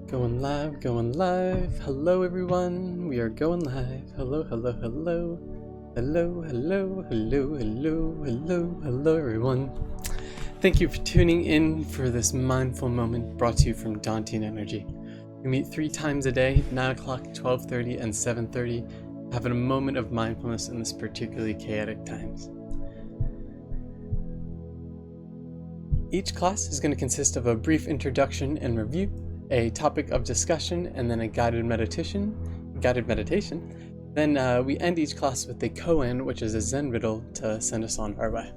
Going live, going live. Hello, everyone. We are going live. Hello, hello, hello. Hello, hello, hello, hello, hello, hello, everyone. Thank you for tuning in for this mindful moment brought to you from Daunting Energy. We meet 3 times a day, 9 o'clock, 12:30, and 7:30, having a moment of mindfulness in this particularly chaotic times. Each class is going to consist of a brief introduction and review, a topic of discussion, and then a guided meditation. Then we end each class with a koan, which is a Zen riddle to send us on our way.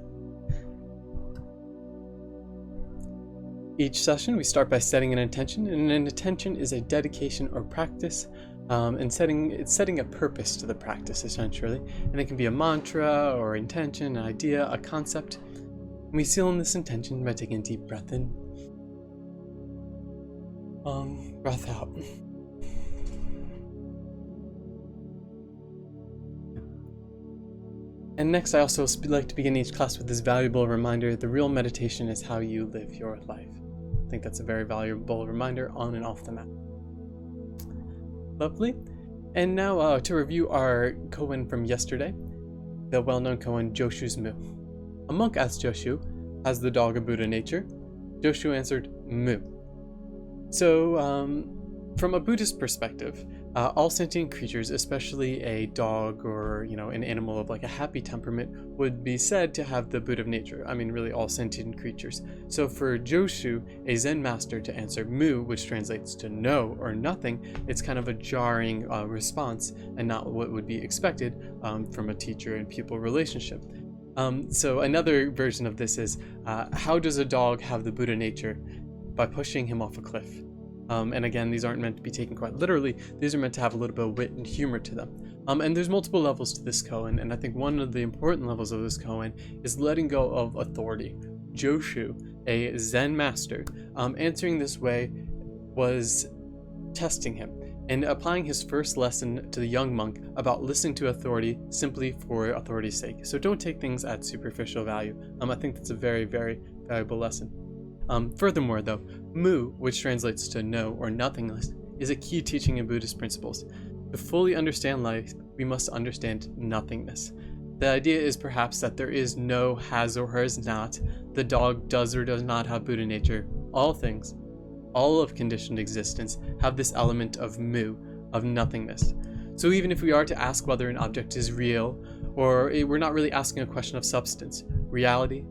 Each session we start by setting an intention, and an intention is a dedication or practice, and setting a purpose to the practice essentially, and it can be a mantra or intention, an idea, a concept. And we seal in this intention by taking a deep breath in, breath out. And next, I also like to begin each class with this valuable reminder: the real meditation is how you live your life. I think that's a very valuable reminder on and off the mat. Lovely. And now to review our koan from yesterday, the well-known koan Joshu's Mu. A monk asked Joshu, "Has the dog a Buddha nature?" Joshu answered, "Mu." So, from a Buddhist perspective, all sentient creatures, especially a dog or an animal of like a happy temperament, would be said to have the Buddha nature. I mean, really all sentient creatures. So for Joshu, a Zen master, to answer Mu, which translates to no or nothing, it's kind of a jarring response and not what would be expected from a teacher and pupil relationship. So another version of this is, how does a dog have the Buddha nature? By pushing him off a cliff. And again, these aren't meant to be taken quite literally. These are meant to have a little bit of wit and humor to them. And there's multiple levels to this koan, and I think one of the important levels of this koan is letting go of authority. Joshu, a Zen master, answering this way was testing him and applying his first lesson to the young monk about listening to authority simply for authority's sake. So don't take things at superficial value. I think that's a very, very valuable lesson. Furthermore, though, Mu, which translates to no or nothingness, is a key teaching in Buddhist principles. To fully understand life, we must understand nothingness. The idea is perhaps that there is no has or has not. The dog does or does not have Buddha nature. All things, all of conditioned existence, have this element of Mu, of nothingness. So even if we are to ask whether an object is real, or we're not really asking a question of substance, reality,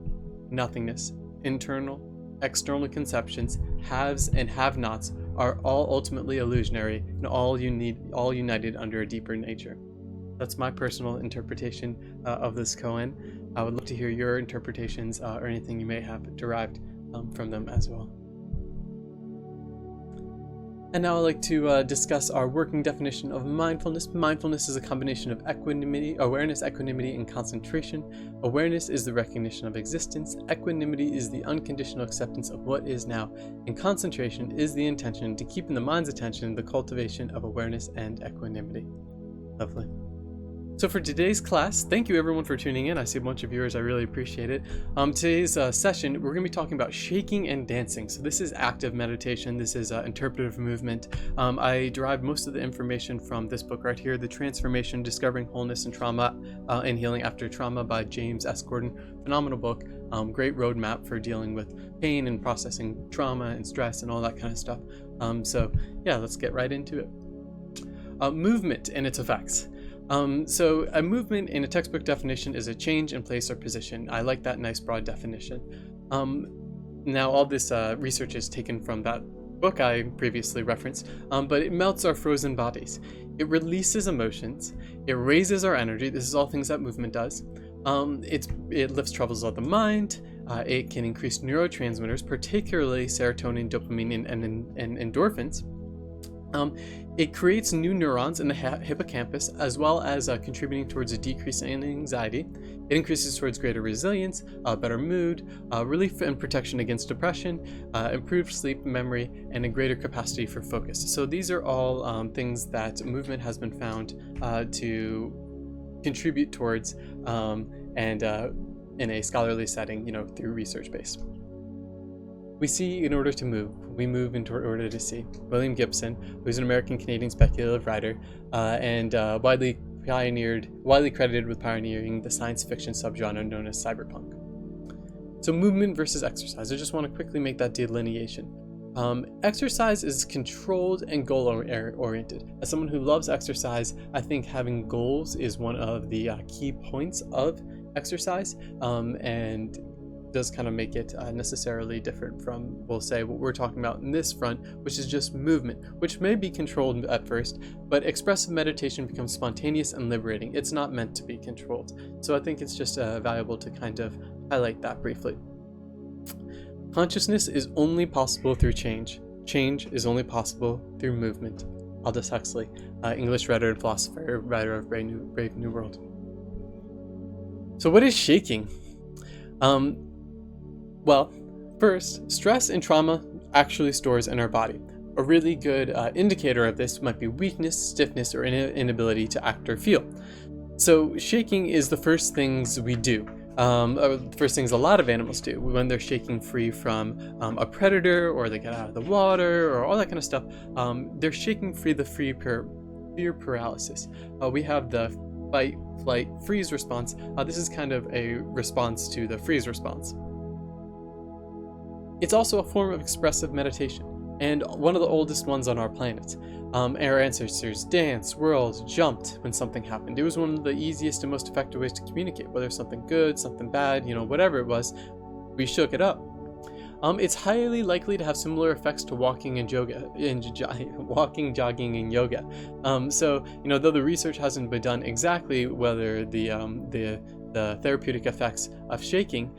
nothingness, internal, external conceptions, haves and have-nots, are all ultimately illusionary and all united under a deeper nature. That's my personal interpretation of this koan. I would love to hear your interpretations or anything you may have derived from them as well. And now I'd like to discuss our working definition of mindfulness. Mindfulness is a combination of awareness, equanimity, and concentration. Awareness is the recognition of existence. Equanimity is the unconditional acceptance of what is now. And concentration is the intention to keep in the mind's attention the cultivation of awareness and equanimity. Lovely. So for today's class, thank you everyone for tuning in. I see a bunch of viewers, I really appreciate it. Today's session, we're going to be talking about shaking and dancing. So this is active meditation. This is interpretive movement. I derived most of the information from this book right here, The Transformation: Discovering Wholeness and Trauma and Healing After Trauma by James S. Gordon. Phenomenal book. Great roadmap for dealing with pain and processing trauma and stress and all that kind of stuff. So yeah, let's get right into it. Movement and its effects. So a movement in a textbook definition is a change in place or position. I like that nice broad definition. Now all this research is taken from that book I previously referenced, but it melts our frozen bodies. It releases emotions. It raises our energy. This is all things that movement does. It lifts troubles of the mind. It can increase neurotransmitters, particularly serotonin, dopamine, and endorphins. It creates new neurons in the hippocampus, as well as contributing towards a decrease in anxiety. It increases towards greater resilience, better mood, relief and protection against depression, improved sleep, memory, and a greater capacity for focus. So these are all things that movement has been found to contribute towards, and in a scholarly setting, through research base. We see in order to move. We move in order to see. William Gibson, who's an American-Canadian speculative writer and widely credited with pioneering the science fiction subgenre known as cyberpunk. So movement versus exercise. I just want to quickly make that delineation. Exercise is controlled and goal-oriented. As someone who loves exercise, I think having goals is one of the key points of exercise, and does kind of make it necessarily different from, we'll say, what we're talking about in this front, which is just movement, which may be controlled at first, but expressive meditation becomes spontaneous and liberating. It's not meant to be controlled. So I think it's just valuable to kind of highlight that briefly. Consciousness is only possible through change. Change is only possible through movement. Aldous Huxley, English writer and philosopher, writer of Brave New World. So what is shaking? Well, first, stress and trauma actually stores in our body. A really good indicator of this might be weakness, stiffness, or inability to act or feel. So shaking is the first things we do. The first things a lot of animals do when they're shaking free from a predator, or they get out of the water, or all that kind of stuff. They're shaking free the fear paralysis. We have the fight, flight, freeze response. This is kind of a response to the freeze response. It's also a form of expressive meditation, and one of the oldest ones on our planet. Our ancestors danced, whirled, jumped when something happened. It was one of the easiest and most effective ways to communicate, whether something good, something bad, whatever it was, we shook it up. It's highly likely to have similar effects to walking and walking, jogging, and yoga. So though the research hasn't been done exactly whether the therapeutic effects of shaking,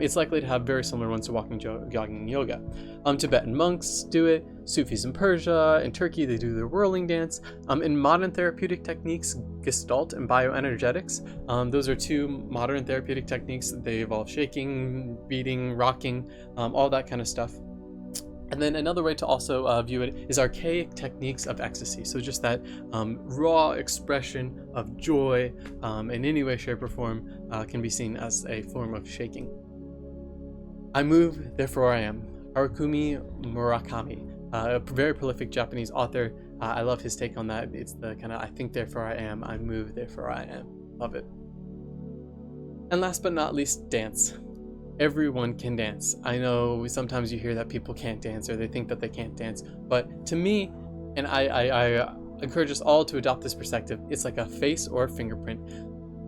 it's likely to have very similar ones to walking, jogging, and yoga. Tibetan monks do it, Sufis in Persia, in Turkey they do their whirling dance. In modern therapeutic techniques, Gestalt and bioenergetics, those are two modern therapeutic techniques. They involve shaking, beating, rocking, all that kind of stuff. And then another way to also view it is archaic techniques of ecstasy. So just that raw expression of joy in any way, shape, or form can be seen as a form of shaking. I move, therefore I am. Harakumi Murakami, a very prolific Japanese author. I love his take on that. It's the kind of I think, therefore I am. I move, therefore I am. Love it. And last but not least, dance. Everyone can dance. I know sometimes you hear that people can't dance or they think that they can't dance, but to me, and I encourage us all to adopt this perspective, it's like a face or a fingerprint.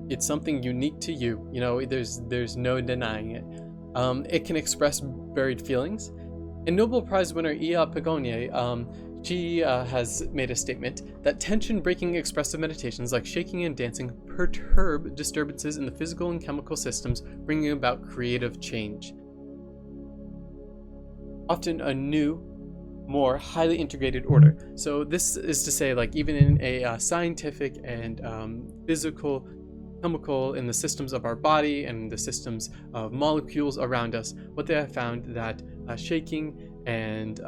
It's something unique to you. There's no denying it. It can express buried feelings. And Nobel Prize winner Iya Pagone, she has made a statement that tension-breaking expressive meditations like shaking and dancing perturb disturbances in the physical and chemical systems, bringing about creative change. Often a new, more highly integrated order. So this is to say, like, even in a scientific and physical, chemical, in the systems of our body and the systems of molecules around us, what they have found that shaking and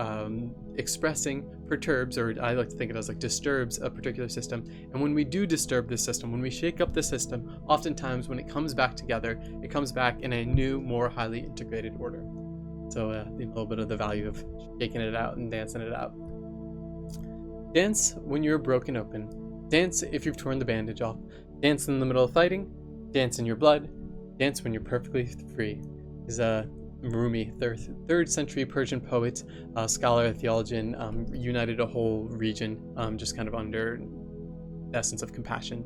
expressing perturbs, or I like to think of it as like disturbs, a particular system. And when we do disturb this system, when we shake up the system, oftentimes when it comes back together, it comes back in a new, more highly integrated order. So a little bit of the value of shaking it out and dancing it out. Dance when you're broken open. Dance if you've torn the bandage off. Dance in the middle of fighting. Dance in your blood. Dance when you're perfectly free. Is Rumi, 3rd century Persian poet, scholar, theologian, united a whole region just kind of under the essence of compassion.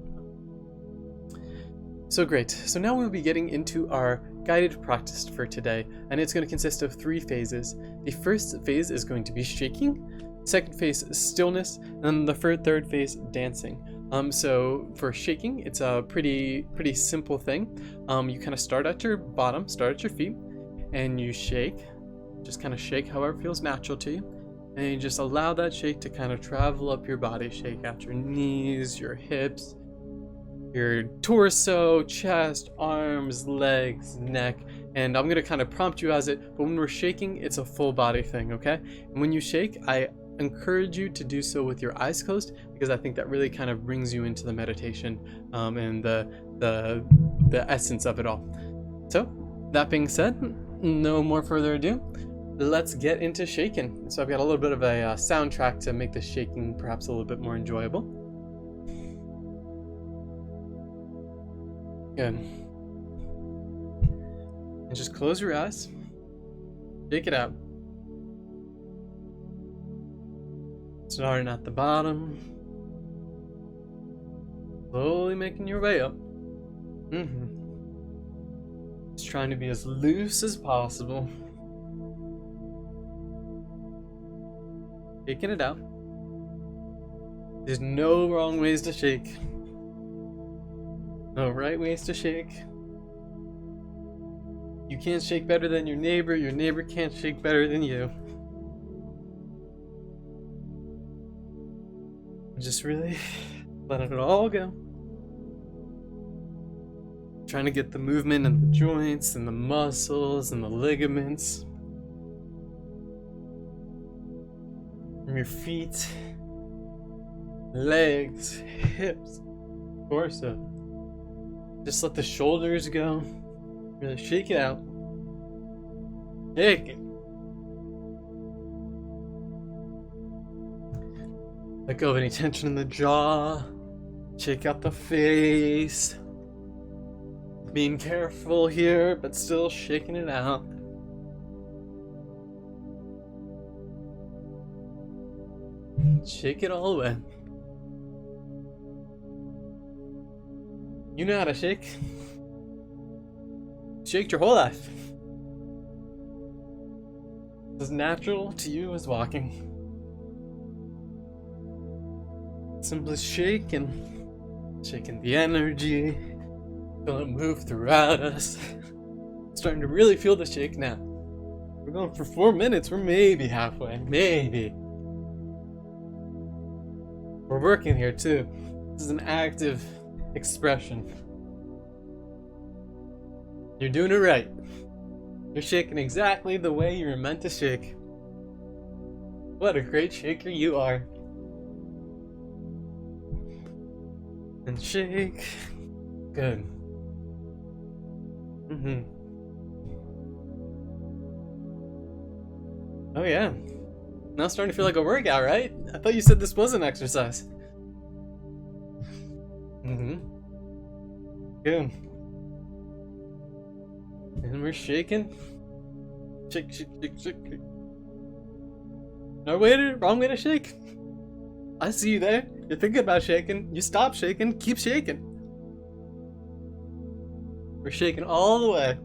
So great. So now we'll be getting into our guided practice for today, and it's going to consist of 3 phases. The first phase is going to be shaking, second phase is stillness, and then the third phase, dancing. So for shaking, it's a pretty simple thing. You kind of start at your bottom, start at your feet, and you shake, just kind of shake however feels natural to you, and you just allow that shake to kind of travel up your body. Shake out your knees, your hips, your torso, chest, arms, legs, neck, and I'm gonna kind of prompt you as it, but when we're shaking, it's a full body thing, okay? And when you shake, I encourage you to do so with your eyes closed, because I think that really kind of brings you into the meditation and the essence of it all. So that being said, no more further ado, let's get into shaking. So I've got a little bit of a soundtrack to make the shaking perhaps a little bit more enjoyable. Good. And just close your eyes. Shake it out. Starting at the bottom. Slowly making your way up. Just trying to be as loose as possible. Shaking it out. There's no wrong ways to shake. No right ways to shake. You can't shake better than your neighbor can't shake better than you. Just really letting it all go. Trying to get the movement in the joints and the muscles and the ligaments from your feet, legs, hips, torso. Just let the shoulders go. Really shake it out. Shake it. Let go of any tension in the jaw. Shake out the face. Being careful here, but still shaking it out. Shake it all away. You know how to shake. Shaked your whole life. As natural to you as walking. Simply shaking the energy, feel it move throughout us. Starting to really feel the shake now. We're going for 4 minutes, we're maybe halfway, maybe. We're working here too. This is an active expression. You're doing it right. You're shaking exactly the way you were meant to shake. What a great shaker you are. And shake. Good. Oh yeah. Now it's starting to feel like a workout, right? I thought you said this was an exercise. Good. And we're shaking. Shake, shake, shake, shake. No way to, wrong way to shake. I see you there. You're thinking about shaking. You stop shaking. Keep shaking. We're shaking all the way.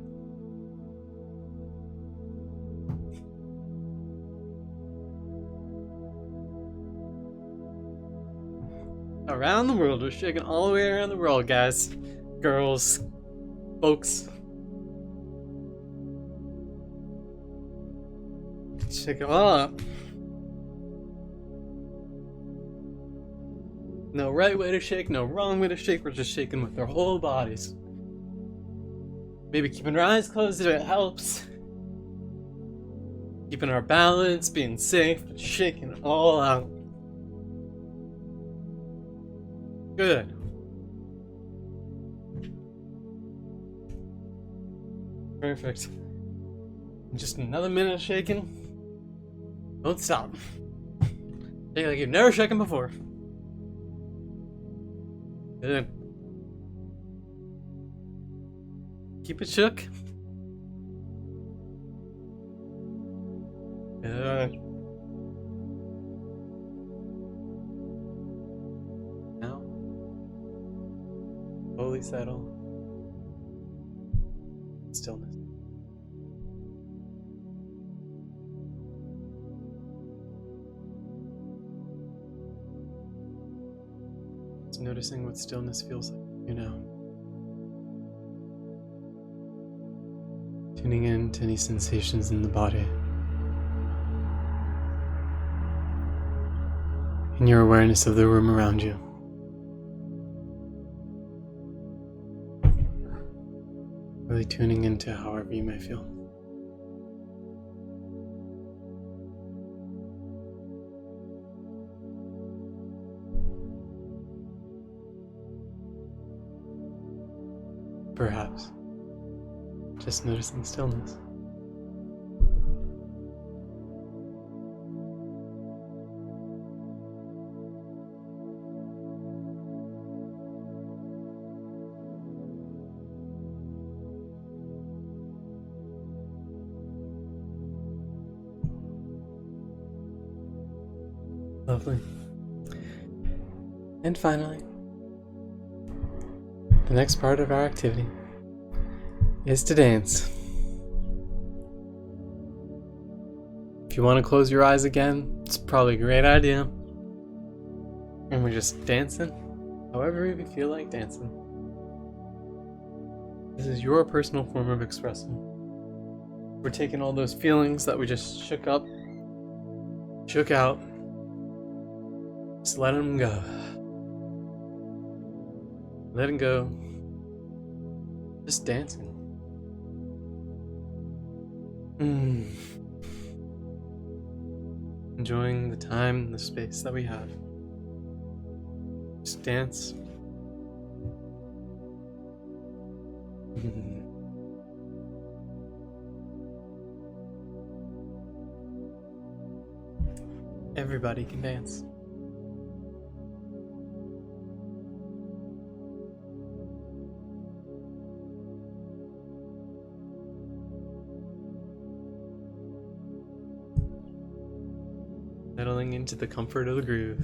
Around the world. We're shaking all the way around the world, guys. Girls. Folks. Shake it all up. No right way to shake, no wrong way to shake. We're just shaking with our whole bodies. Maybe keeping our eyes closed if it helps. Keeping our balance, being safe, but shaking it all out. Good. Perfect. Just another minute of shaking. Don't stop. Shake like you've never shaken before. Good. Keep it shook. Good. Now, slowly settle. Stillness. Just noticing what stillness feels like, you know. Tuning in to any sensations in the body. And your awareness of the room around you. Really tuning into however you may feel. Perhaps just noticing stillness. Lovely. And finally, the next part of our activity is to dance. If you want to close your eyes again, it's probably a great idea. And we're just dancing however you feel like dancing. This is your personal form of expressing. We're taking all those feelings that we just shook out, just let them go. Letting go. Just dancing. Enjoying the time and the space that we have. Just dance. Everybody can dance. Settling into the comfort of the groove.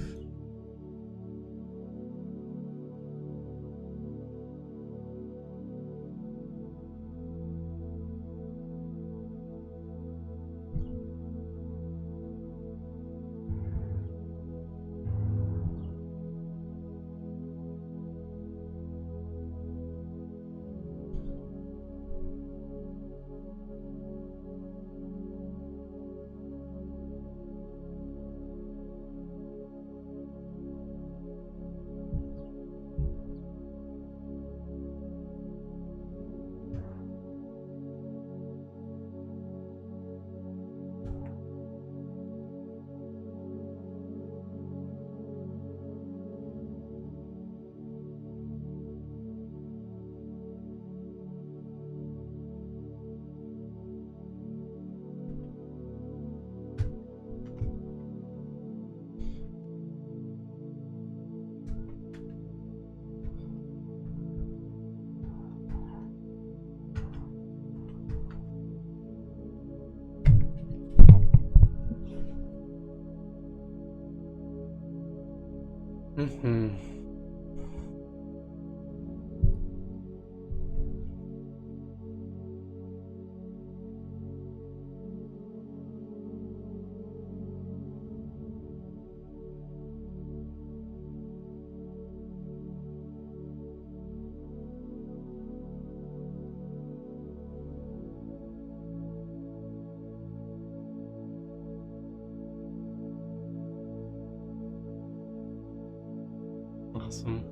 Awesome.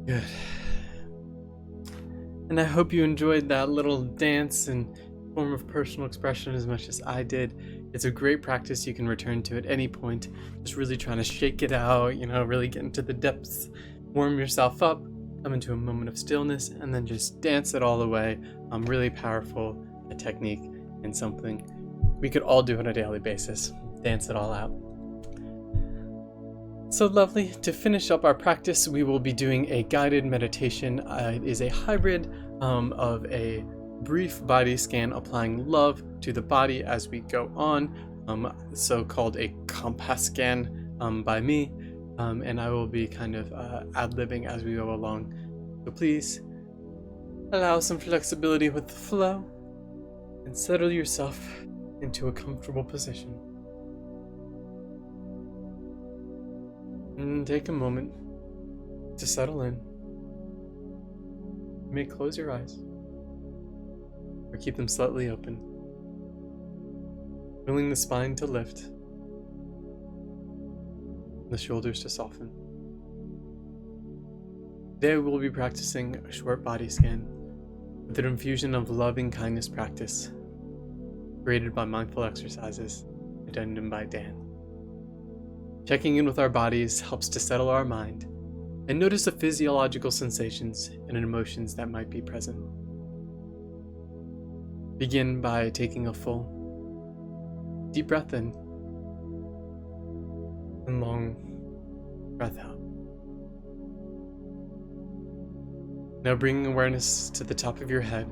Good. And I hope you enjoyed that little dance and form of personal expression as much as I did. It's a great practice you can return to at any point. Just really trying to shake it out, really get into the depths, warm yourself up, come into a moment of stillness, and then just dance it all the way. Really powerful, a technique and something we could all do on a daily basis. Dance it all out. So lovely. To finish up our practice, we will be doing a guided meditation. It is a hybrid of a brief body scan applying love to the body as we go on, so called a compass scan by me, and I will be kind of ad-libbing as we go along. So please allow some flexibility with the flow and settle yourself into a comfortable position. And take a moment to settle in. You may close your eyes or keep them slightly open, feeling the spine to lift, the shoulders to soften. Today we'll be practicing a short body scan with an infusion of loving kindness practice created by Mindful Exercises, addendum by Dan. Checking in with our bodies helps to settle our mind and notice the physiological sensations and emotions that might be present. Begin by taking a full, deep breath in and long breath out. Now bringing awareness to the top of your head,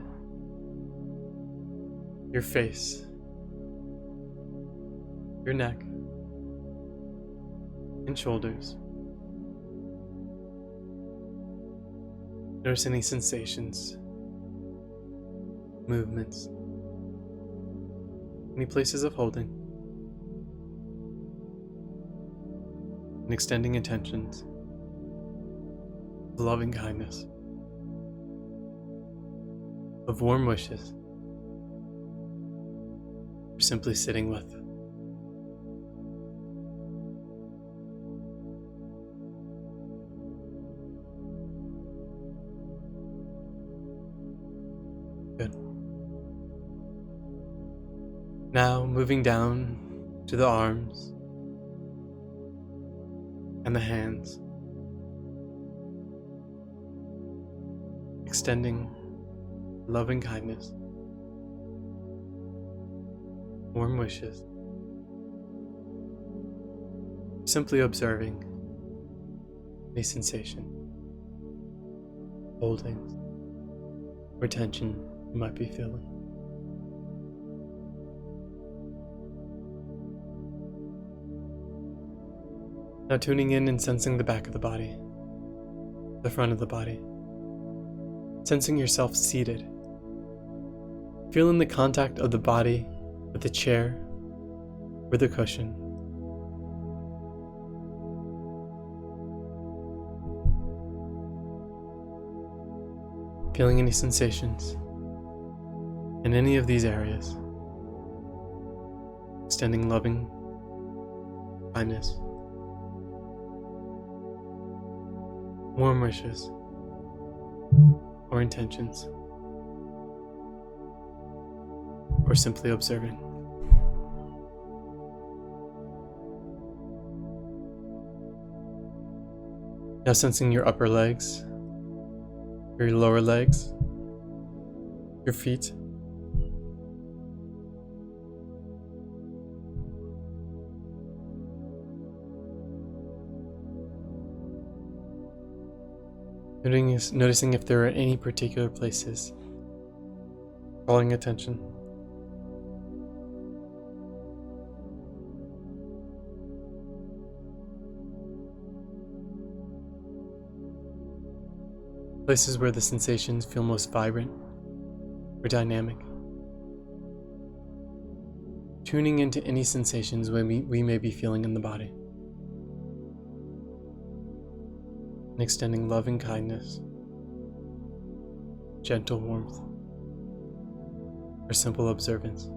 your face, your neck, and shoulders. Notice any sensations, movements, any places of holding, and extending intentions of loving kindness, of warm wishes, or simply sitting with. Good. Now moving down to the arms and the hands, extending loving kindness, warm wishes, simply observing any sensation, holdings, or tension you might be feeling. Now tuning in and sensing the back of the body, the front of the body, sensing yourself seated, feeling the contact of the body with the chair or the cushion. Feeling any sensations in any of these areas, extending loving kindness, warm wishes, or intentions, or simply observing. Now sensing your upper legs, your lower legs, your feet, noticing if there are any particular places calling attention. Places where the sensations feel most vibrant or dynamic. Tuning into any sensations we may be feeling in the body. And extending loving kindness, gentle warmth, or simple observance.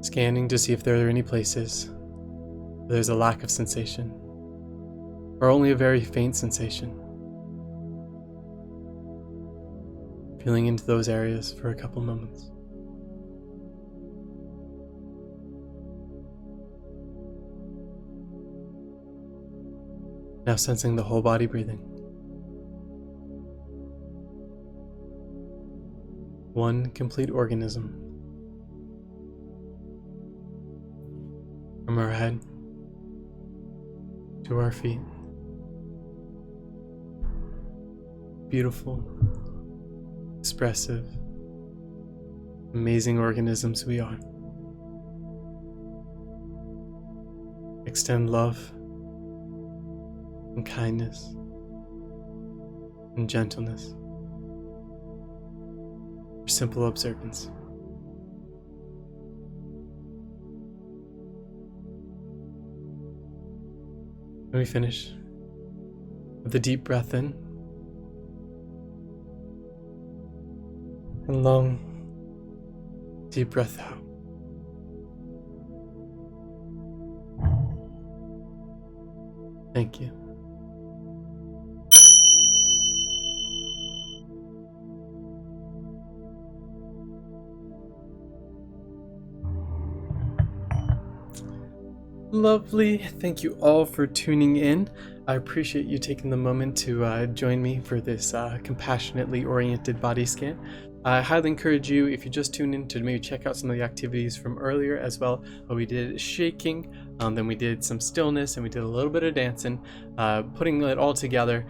Scanning to see if there are any places where there's a lack of sensation, or only a very faint sensation. Feeling into those areas for a couple moments. Now sensing the whole body breathing. One complete organism. From our head to our feet. Beautiful, expressive, amazing organisms we are. Extend love and kindness and gentleness for simple observance. When we finish with a deep breath in and long, deep breath out. Thank you. Lovely. Thank you all for tuning in. I appreciate you taking the moment to join me for this compassionately oriented body scan. I highly encourage you, if you just tuned in, to maybe check out some of the activities from earlier as well. We did shaking, then we did some stillness, and we did a little bit of dancing. Putting it all together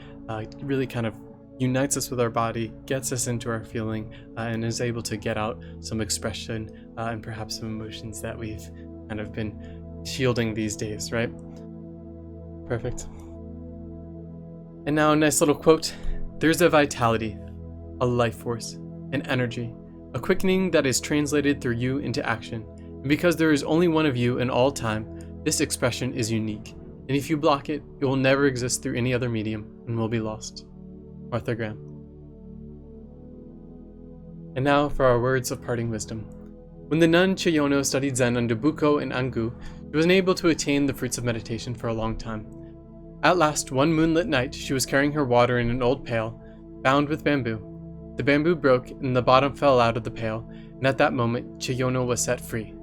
really kind of unites us with our body, gets us into our feeling, and is able to get out some expression and perhaps some emotions that we've kind of been shielding these days, right? Perfect. And now a nice little quote. There's a vitality, a life force, an energy, a quickening that is translated through you into action. And because there is only one of you in all time, this expression is unique. And if you block it, it will never exist through any other medium and will be lost. Arthur Graham. And now for our words of parting wisdom. When the nun Chiyono studied Zen under Buko and Angu, she was unable to attain the fruits of meditation for a long time. At last, one moonlit night, she was carrying her water in an old pail, bound with bamboo. The bamboo broke and the bottom fell out of the pail, and at that moment, Chiyono was set free.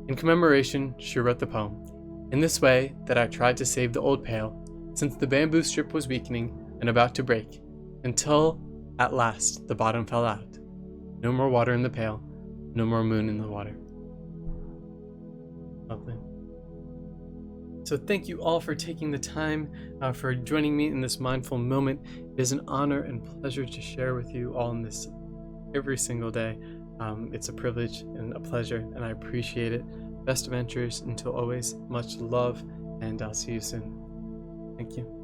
In commemoration, she wrote the poem. In this way that I tried to save the old pail, since the bamboo strip was weakening and about to break, until, at last, the bottom fell out. No more water in the pail, no more moon in the water. Lovely. So thank you all for taking the time, for joining me in this mindful moment. It is an honor and pleasure to share with you all in this every single day. It's a privilege and a pleasure, and I appreciate it. Best adventures until always. Much love, and I'll see you soon. Thank you.